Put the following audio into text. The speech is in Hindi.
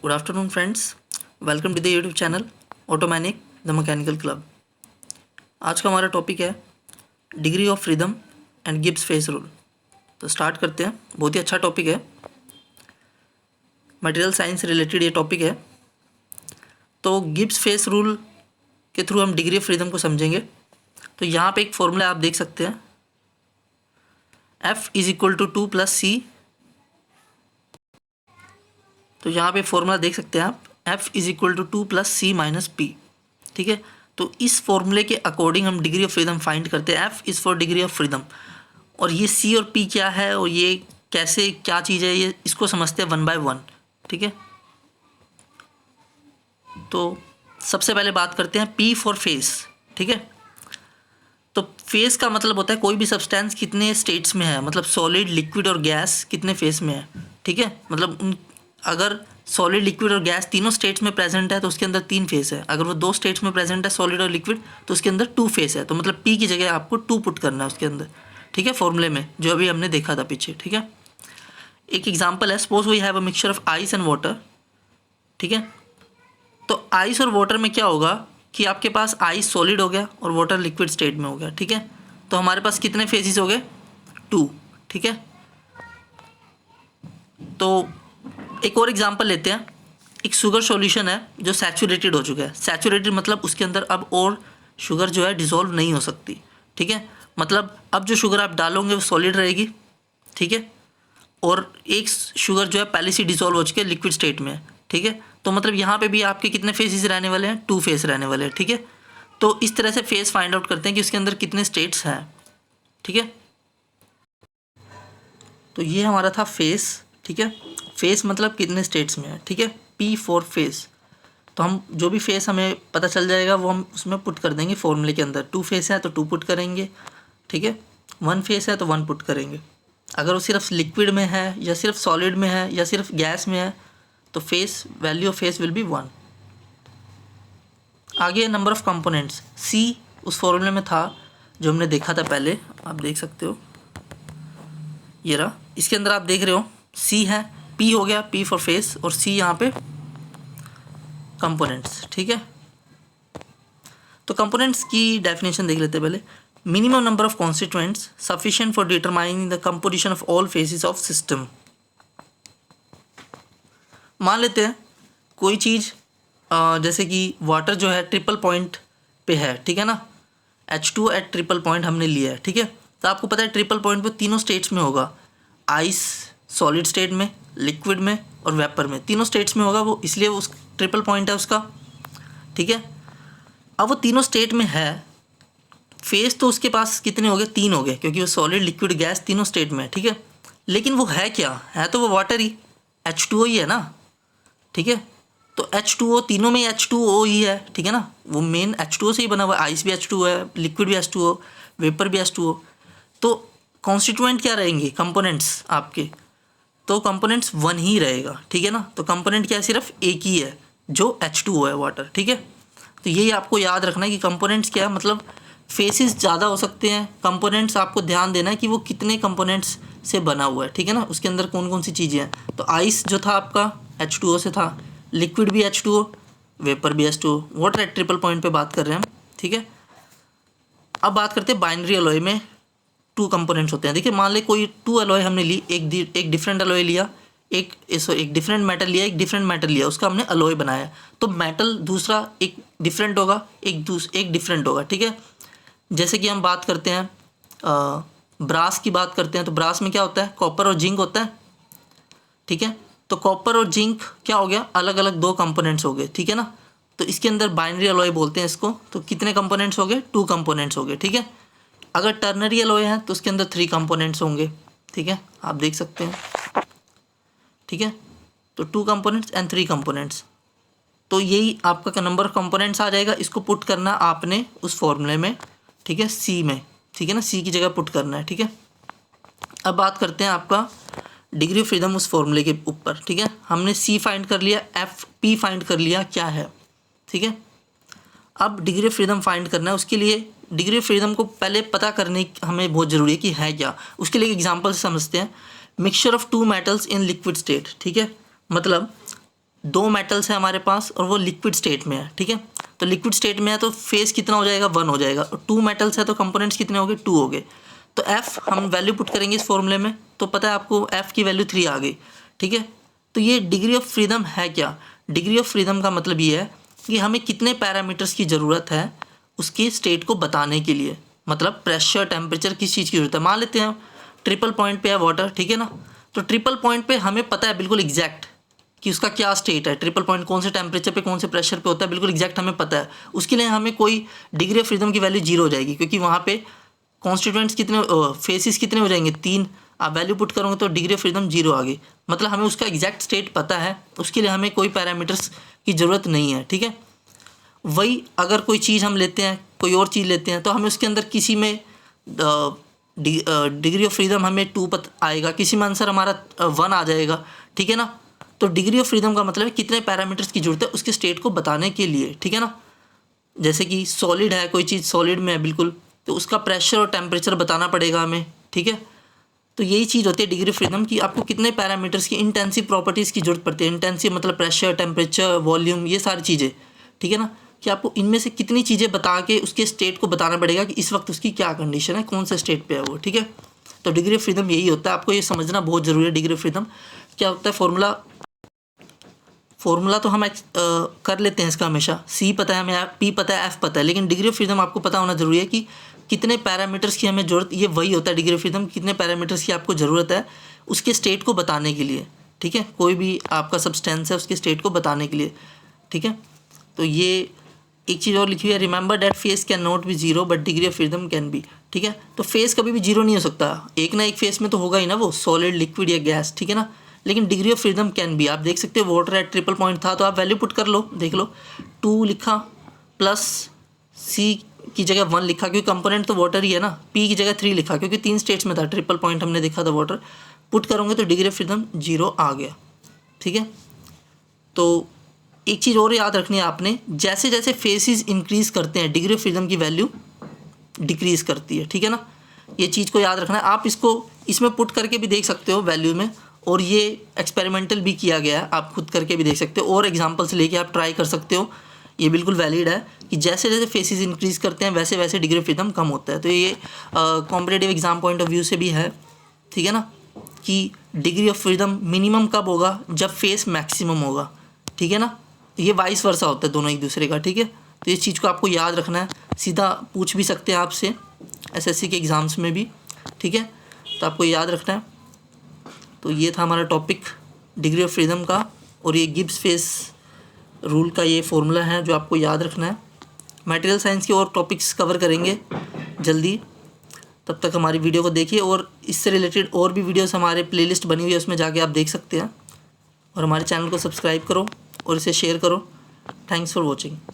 Good afternoon friends, welcome to the YouTube channel automanic the mechanical club. आज का हमारा टॉपिक है degree of freedom and Gibbs phase rule. तो स्टार्ट करते हैं। बहुत ही अच्छा टॉपिक है, मटेरियल साइंस रिलेटेड ये टॉपिक है। तो गिब्स फेस रूल के थ्रू हम डिग्री ऑफ फ्रीडम को समझेंगे। तो यहाँ पे एक फॉर्मूला आप देख सकते हैं, F is equal to 2 + C। तो यहाँ पे फॉर्मूला देख सकते हैं आप, F is equal to 2 + C - P। ठीक है, तो इस फॉर्मूले के अकॉर्डिंग हम डिग्री ऑफ फ्रीडम फाइंड करते हैं। F is for degree of freedom, और ये C और P क्या है और ये कैसे क्या चीज़ है, ये इसको समझते हैं 1 by 1। ठीक है, तो सबसे पहले बात करते हैं P फॉर फेस। ठीक है, तो फेस का मतलब होता है कोई भी सब्सटेंस कितने स्टेट्स में है, मतलब सॉलिड, लिक्विड और गैस कितने फेस में है। ठीक है, मतलब अगर सॉलिड, लिक्विड और गैस तीनों स्टेट्स में प्रेजेंट है तो उसके अंदर 3 फेस है। अगर वो 2 स्टेट्स में प्रेजेंट है, सॉलिड और लिक्विड, तो उसके अंदर 2 फेस है। तो मतलब पी की जगह आपको 2 पुट करना है उसके अंदर। ठीक है, फॉर्मूले में जो अभी हमने देखा था पीछे। ठीक है, एक एग्जांपल है, suppose we have a mixture of ice and water. ठीक है, तो आइस और वाटर में क्या होगा कि आपके पास आइस सॉलिड हो गया और वाटर लिक्विड स्टेट में हो गया। ठीक है, तो हमारे पास कितने फेसेस हो गए? 2। ठीक है, तो एक और एग्जांपल लेते हैं। एक शुगर सॉल्यूशन है जो सैचुरेटेड हो चुका है। सैचुरेटेड मतलब उसके अंदर अब और शुगर जो है डिसॉल्व नहीं हो सकती। ठीक है, मतलब अब जो शुगर आप डालोगे वो सॉलिड रहेगी। ठीक है, और एक शुगर जो है पहले से डिसॉल्व हो चुके हैं, लिक्विड स्टेट में है। ठीक है, तो मतलब यहाँ पे भी आपके कितने फेसेस रहने वाले हैं? 2 फेस रहने वाले हैं। ठीक है, तो इस तरह से फेस फाइंड आउट करते हैं कि उसके अंदर कितने स्टेट्स हैं। ठीक है, तो ये हमारा था फेस। ठीक है, फेस मतलब कितने स्टेट्स में है। ठीक है, P फॉर फेस। तो हम जो भी फेस हमें पता चल जाएगा वो हम उसमें पुट कर देंगे फॉर्मूले के अंदर। 2 फेस है तो 2 पुट करेंगे। ठीक है, 1 फेस है तो 1 पुट करेंगे। अगर वो सिर्फ लिक्विड में है या सिर्फ सॉलिड में है या सिर्फ गैस में है तो face value of face will be 1। आगे नंबर ऑफ कंपोनेंट्स, C उस फॉर्मूले में था जो हमने देखा था पहले, आप देख सकते हो ये रहा। इसके अंदर आप देख रहे हो C है, P हो गया, P फॉर फेस, और C यहाँ पे कंपोनेंट्स। ठीक है, तो कंपोनेंट्स की डेफिनेशन देख लेते हैं पहले। Minimum number of constituents sufficient for determining the composition of all faces of system. मान लेते हैं कोई चीज़ जैसे कि वाटर जो है ट्रिपल पॉइंट पे है। ठीक है ना, H2 एट ट्रिपल पॉइंट हमने लिया है। ठीक है, तो आपको पता है ट्रिपल पॉइंट पे तीनों स्टेट्स में होगा, आइस सॉलिड स्टेट में, लिक्विड में और वेपर में, तीनों स्टेट्स में होगा वो, इसलिए उस ट्रिपल पॉइंट है उसका। ठीक है, अब वो तीनों स्टेट में है, फेस तो उसके पास कितने हो गए? 3 हो गए, क्योंकि वो सॉलिड, लिक्विड, गैस तीनों स्टेट में है। ठीक है, लेकिन वो है क्या? है तो वो वाटर ही, H2O ही है ना। ठीक है, तो H2O तीनों में H2O ही है। ठीक है ना, वो मेन H2O से ही बना हुआ है। आइस भी H2O है, लिक्विड भी H2O, वेपर भी H2O। तो कॉन्स्टिट्यूएंट क्या रहेंगे? कंपोनेंट्स आपके, तो कंपोनेंट्स 1 ही रहेगा। ठीक है ना, तो कंपोनेंट क्या है? सिर्फ एक ही है जो H2O है, वाटर। ठीक है, तो यही आपको याद रखना है कि कंपोनेंट्स क्या है, मतलब फेसेस ज़्यादा हो सकते हैं। कंपोनेंट्स आपको ध्यान देना है कि वो कितने कंपोनेंट्स से बना हुआ है। ठीक है ना, उसके अंदर कौन कौन सी चीज़ें हैं। तो आइस जो था आपका H2O से था, लिक्विड भी H2O, वेपर भी H2O, water at triple point पे बात कर रहे हैं हम। ठीक है, अब बात करते हैं बाइनरी अलॉय में 2 कंपोनेंट्स होते हैं। देखिए, मान ले कोई 2 अलॉय हमने ली, एक डिफरेंट अलॉय लिया, एक डिफरेंट मेटल लिया, एक डिफरेंट मेटल लिया, उसका हमने अलॉय बनाया। तो मेटल दूसरा एक डिफरेंट होगा, एक डिफरेंट होगा। ठीक है, जैसे कि हम बात करते हैं ब्रास की बात करते हैं, तो ब्रास में क्या होता है? कॉपर और जिंक होता है। ठीक है, तो कॉपर और जिंक क्या हो गया? अलग अलग 2 कंपोनेंट्स हो गए। ठीक है ना, तो इसके अंदर बाइनरी अलॉय बोलते हैं इसको। तो कितने कंपोनेंट्स हो गए? 2 कंपोनेंट्स हो गए। ठीक है, अगर टर्नरी अलॉय है तो उसके अंदर 3 कंपोनेंट्स होंगे। ठीक है, आप देख सकते हैं। ठीक है, तो 2 कंपोनेंट्स एंड 3 कंपोनेंट्स, तो यही आपका नंबर ऑफ कंपोनेंट्स आ जाएगा। इसको पुट करना आपने उस फॉर्मूले में। ठीक है, C में। ठीक है ना, C की जगह पुट करना है। ठीक है, अब बात करते हैं आपका डिग्री ऑफ फ्रीडम उस फॉर्मूले के ऊपर। ठीक है, हमने C फाइंड कर लिया, P फाइंड कर लिया क्या है। ठीक है, अब डिग्री ऑफ फ्रीडम फाइंड करना है। उसके लिए डिग्री ऑफ फ्रीडम को पहले पता करने हमें बहुत ज़रूरी है कि है क्या। उसके लिए एग्जांपल से समझते हैं। Mixture of 2 metals in liquid state. ठीक है, मतलब 2 मेटल्स है हमारे पास और वो लिक्विड स्टेट में है, ठीक है। तो लिक्विड स्टेट में है तो फेस कितना हो जाएगा, 1 हो जाएगा। और 2 मेटल्स है तो कंपोनेंट्स कितने हो गए, 2 हो गए। तो F हम वैल्यू पुट करेंगे इस फॉर्मूले में, तो पता है आपको F की वैल्यू 3 आ गई, ठीक है। तो ये डिग्री ऑफ फ्रीडम है क्या? डिग्री ऑफ फ्रीडम का मतलब ये है कि हमें कितने पैरामीटर्स की ज़रूरत है उसकी स्टेट को बताने के लिए, मतलब प्रेशर, टेम्परेचर, किस चीज़ की ज़रूरत है। मान लेते हैं ट्रिपल पॉइंट पे है वाटर, ठीक है ना। तो ट्रिपल पॉइंट पे हमें पता है बिल्कुल एग्जैक्ट कि उसका क्या स्टेट है, ट्रिपल पॉइंट कौन से टेम्परेचर पे कौन से प्रेशर पे होता है, बिल्कुल एग्जैक्ट हमें पता है। उसके लिए हमें कोई डिग्री ऑफ फ्रीडम की वैल्यू 0 हो जाएगी, क्योंकि वहाँ पे कॉन्स्टिट्यूएंट्स कितने, फेसिस कितने हो जाएंगे, 3। आप वैल्यू पुट करोगे तो डिग्री ऑफ फ्रीडम 0 आ गई। मतलब हमें उसका एग्जैक्ट स्टेट पता है, उसके लिए हमें कोई पैरामीटर्स की ज़रूरत नहीं है, ठीक है। वही अगर कोई चीज़ हम लेते हैं, कोई और चीज़ लेते हैं, तो हमें उसके अंदर किसी में डिग्री ऑफ फ्रीडम हमें 2 आएगा, किसी में आंसर हमारा 1 आ जाएगा, ठीक है ना। तो डिग्री ऑफ फ्रीडम का मतलब है कितने पैरामीटर्स की ज़रूरत है उसके स्टेट को बताने के लिए, ठीक है ना। जैसे कि सॉलिड है, कोई चीज़ सॉलिड में है बिल्कुल, तो उसका प्रेशर और टेम्परेचर बताना पड़ेगा हमें, ठीक है। तो यही चीज़ होती है डिग्री ऑफ फ्रीडम की, आपको कितने पैरामीटर्स की, इंटेंसिव प्रॉपर्टीज़ की जरूरत पड़ती है। इंटेंसिव मतलब प्रेशर, टेम्परेचर, वॉल्यूम, ये सारी चीज़ें, ठीक है ना, कि आपको इनमें से कितनी चीज़ें बता के उसके स्टेट को बताना पड़ेगा कि इस वक्त उसकी क्या कंडीशन है, कौन सा स्टेट पे है वो, ठीक है। तो डिग्री ऑफ फ्रीडम यही होता है, आपको ये समझना बहुत ज़रूरी है। डिग्री ऑफ फ्रीडम क्या होता है, फॉर्मूला तो हम कर लेते हैं इसका हमेशा, C पता है हमें, P पता है, F पता है, लेकिन डिग्री ऑफ फ्रीडम आपको पता होना जरूरी है कि कितने पैरामीटर्स की हमें ज़रूरत, ये वही होता है डिग्री ऑफ फ्रीडम, कितने पैरामीटर्स की आपको ज़रूरत है उसके स्टेट को बताने के लिए, ठीक है। कोई भी आपका सब्सटेंस है उसके स्टेट को बताने के लिए, ठीक है। तो ये एक चीज़ और लिखी हुई है, remember that face can not be 0 but degree of freedom can be, ठीक है। तो फेस कभी भी 0 नहीं हो सकता, एक ना एक फेस में तो होगा ही ना, वो सॉलिड, लिक्विड या गैस, ठीक है ना। लेकिन degree of freedom can be, आप देख सकते हो वाटर एट ट्रिपल पॉइंट था, तो आप वैल्यू पुट कर लो, देख लो 2 लिखा प्लस C की जगह 1 लिखा, क्योंकि कंपोनेंट तो वाटर ही है ना। P की जगह 3 लिखा, क्योंकि 3 स्टेट्स में था, ट्रिपल पॉइंट हमने देखा था वाटर। पुट करोगे तो डिग्री ऑफ फ्रीडम 0 आ गया, ठीक है। तो एक चीज़ और याद रखनी है आपने, जैसे जैसे फेसिस इंक्रीज़ करते हैं डिग्री ऑफ फ्रीडम की वैल्यू डिक्रीज़ करती है, ठीक है ना। ये चीज़ को याद रखना है। आप इसको इसमें पुट करके भी देख सकते हो वैल्यू में, और ये एक्सपेरिमेंटल भी किया गया है, आप खुद करके भी देख सकते हो, और एग्जांपल्स लेके आप ट्राई कर सकते हो। ये बिल्कुल वैलिड है कि जैसे जैसे फेसिस इंक्रीज़ करते हैं वैसे वैसे डिग्री ऑफ फ्रीडम कम होता है। तो ये competitive exam point of view से भी है, ठीक है ना, कि डिग्री ऑफ फ्रीडम मिनिमम कब होगा, जब फेस मैक्सिमम होगा, ठीक है ना। ये वाइस वर्सा होता है दोनों एक दूसरे का, ठीक है। तो इस चीज़ को आपको याद रखना है, सीधा पूछ भी सकते हैं आपसे SSC के एग्ज़ाम्स में भी, ठीक है। तो आपको याद रखना है। तो ये था हमारा टॉपिक डिग्री ऑफ फ्रीडम का, और ये गिब्स फेस रूल का ये फॉर्मूला है जो आपको याद रखना है। मटेरियल साइंस के और टॉपिक्स कवर करेंगे जल्दी, तब तक हमारी वीडियो को देखिए, और इससे रिलेटेड और भी वीडियोस हमारे प्लेलिस्ट बनी हुई है, उसमें जाके आप देख सकते हैं। और हमारे चैनल को सब्सक्राइब करो और इसे शेयर करो। Thanks for watching.